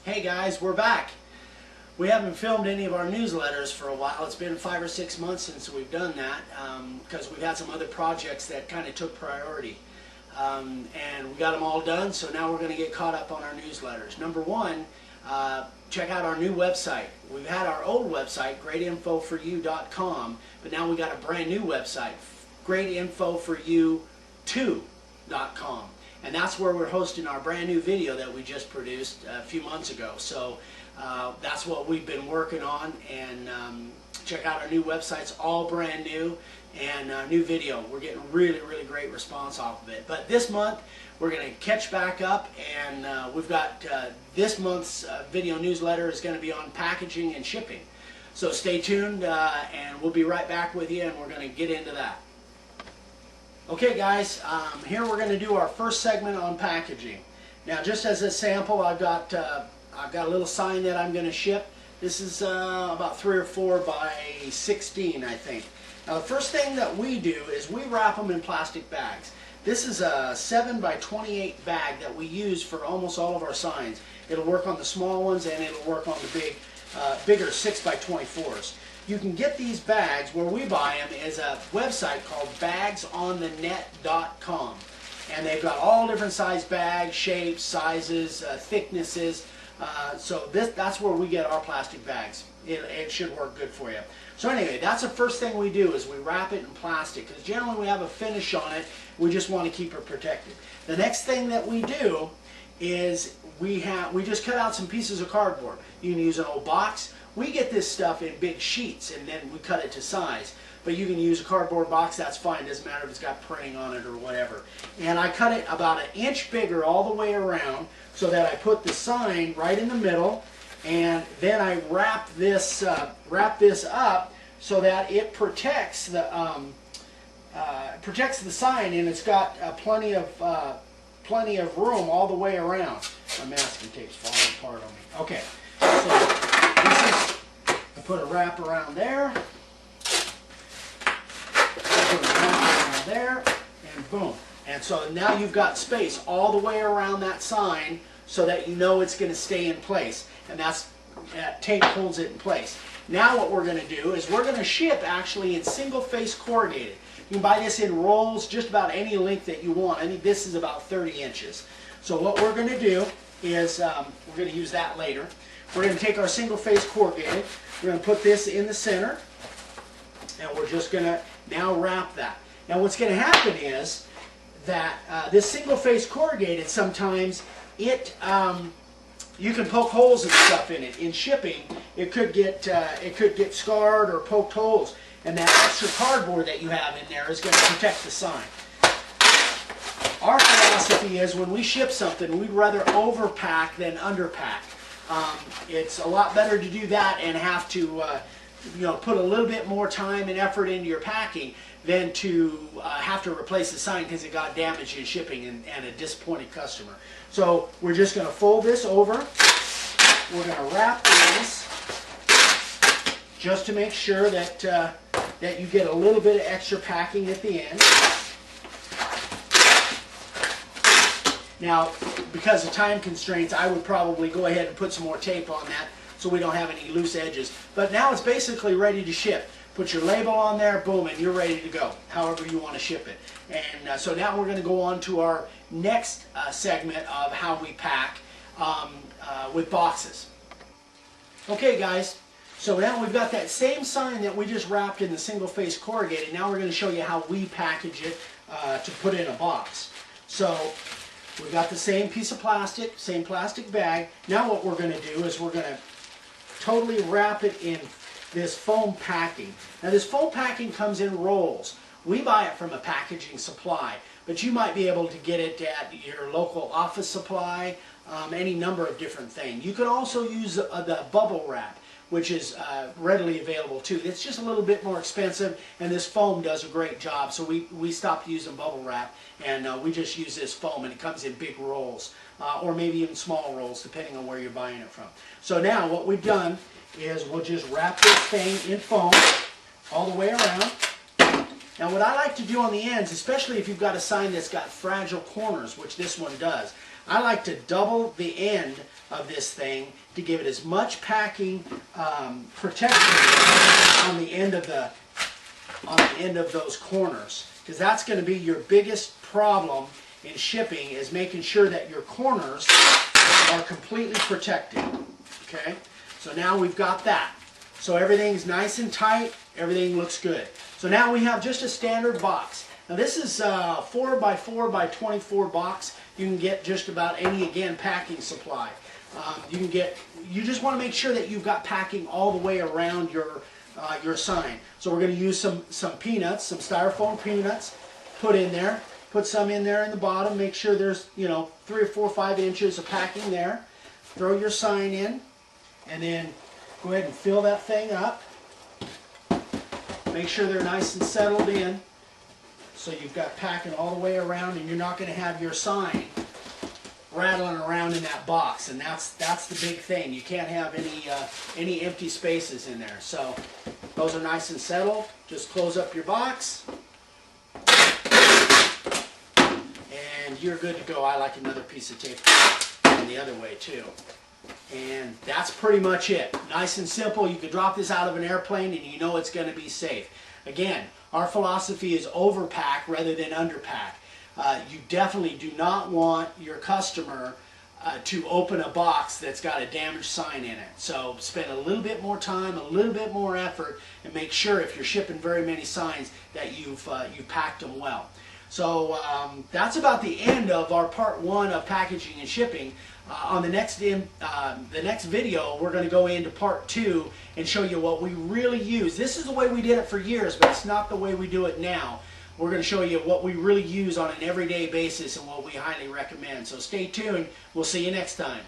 Hey guys, we're back. We haven't filmed any of our newsletters for a while. It's been 5 or 6 months since we've done that because we've had some other projects that kind of took priority. And we got them all done, so now we're going to get caught up on our newsletters. Number one, check out our new website. We've had our old website, greatinfoforyou.com, but now we got a brand new website, greatinfoforyou2.com. And that's where we're hosting our brand new video that we just produced a few months ago. So that's what we've been working on, and check out our new website. It's all brand new and new video. We're getting really great response off of it. But this month we're going to catch back up, and we've got this month's video newsletter is going to be on packaging and shipping. So stay tuned, and we'll be right back with you, and we're going to get into that. Okay guys, here we're going to do our first segment on packaging. Now just as a sample, I've got a little sign that I'm going to ship. This is about 3 or 4 by 16, I think. Now the first thing that we do is we wrap them in plastic bags. This is a 7 by 28 bag that we use for almost all of our signs. It'll work on the small ones, and it'll work on the bigger 6 by 24s. You can get these bags, where we buy them, is a website called bagsonthenet.com. And they've got all different size bags, shapes, sizes, thicknesses. So that's where we get our plastic bags. It should work good for you. So anyway, that's the first thing we do, is we wrap it in plastic, because generally we have a finish on it. We just want to keep it protected. The next thing that we do is we just cut out some pieces of cardboard. You can use an old box. We get this stuff in big sheets, and then we cut it to size. But you can use a cardboard box, that's fine. Doesn't matter if it's got printing on it or whatever. And I cut it about 1 inch bigger all the way around, so that I put the sign right in the middle, and then I wrap this up so that it protects the sign, and it's got plenty of room all the way around. My masking tape's falling apart on me. Okay, so this is, I put a wrap around there, put a wrap around there, and boom. And so now you've got space all the way around that sign, so that you know it's going to stay in place. And that tape holds it in place. Now what we're going to do is we're going to ship actually in single-face corrugated. You can buy this in rolls, just about any length that you want. I think this is about 30 inches. So what we're going to do is, we're going to use that later. We're going to take our single-face corrugated. We're going to put this in the center, and we're just going to now wrap that. Now what's going to happen is that this single-face corrugated, sometimes you can poke holes and stuff in it. In shipping, it could get scarred or poked holes, and that extra cardboard that you have in there is going to protect the sign. Our philosophy is, when we ship something, we'd rather overpack than underpack. It's a lot better to do that and have to put a little bit more time and effort into your packing than to have to replace the sign because it got damaged in shipping and a disappointed customer. So we're just going to fold this over. We're going to wrap these just to make sure that that you get a little bit of extra packing at the end. Now, because of time constraints, I would probably go ahead and put some more tape on that so we don't have any loose edges. But now it's basically ready to ship. Put your label on there, boom, and you're ready to go, however you want to ship it. And so now we're going to go on to our next segment of how we pack with boxes. Okay guys, so now we've got that same sign that we just wrapped in the single-face corrugated. Now we're going to show you how we package it to put in a box. So we've got the same piece of plastic, same plastic bag. Now what we're going to do is we're going to totally wrap it in this foam packing. Now this foam packing comes in rolls. We buy it from a packaging supply, but you might be able to get it at your local office supply, any number of different things. You can also use the bubble wrap, which is readily available too. It's just a little bit more expensive, and this foam does a great job. So we stopped using bubble wrap, and we just use this foam, and it comes in big rolls, or maybe even small rolls, depending on where you're buying it from. So now what we've done is we'll just wrap this thing in foam all the way around. Now what I like to do on the ends, especially if you've got a sign that's got fragile corners, which this one does, I like to double the end of this thing to give it as much packing protection on the end of those corners, because that's going to be your biggest problem in shipping, is making sure that your corners are completely protected. Okay, so now we've got that. So everything's nice and tight, everything looks good. So now we have just a standard box. Now this is a 4x4 by 24 box. You can get just about any, again, packing supply. You just want to make sure that you've got packing all the way around your sign. So we're going to use some peanuts, some styrofoam peanuts, put in there. Put some in there in the bottom. Make sure there's 3 or 4 or 5 inches of packing there. Throw your sign in, and then go ahead and fill that thing up. Make sure they're nice and settled in, so you've got packing all the way around, and you're not going to have your sign rattling around in that box. And that's the big thing. You can't have any empty spaces in there. So those are nice and settled. Just close up your box, and you're good to go. I like another piece of tape going the other way too. And that's pretty much it. Nice and simple. You could drop this out of an airplane and you know it's going to be safe. Again, our philosophy is overpack rather than underpack. You definitely do not want your customer to open a box that's got a damaged sign in it. So spend a little bit more time, a little bit more effort, and make sure if you're shipping very many signs that you've packed them well. So that's about the end of our part 1 of packaging and shipping. On the next video, we're going to go into part 2 and show you what we really use. This is the way we did it for years, but it's not the way we do it now. We're going to show you what we really use on an everyday basis and what we highly recommend. So stay tuned. We'll see you next time.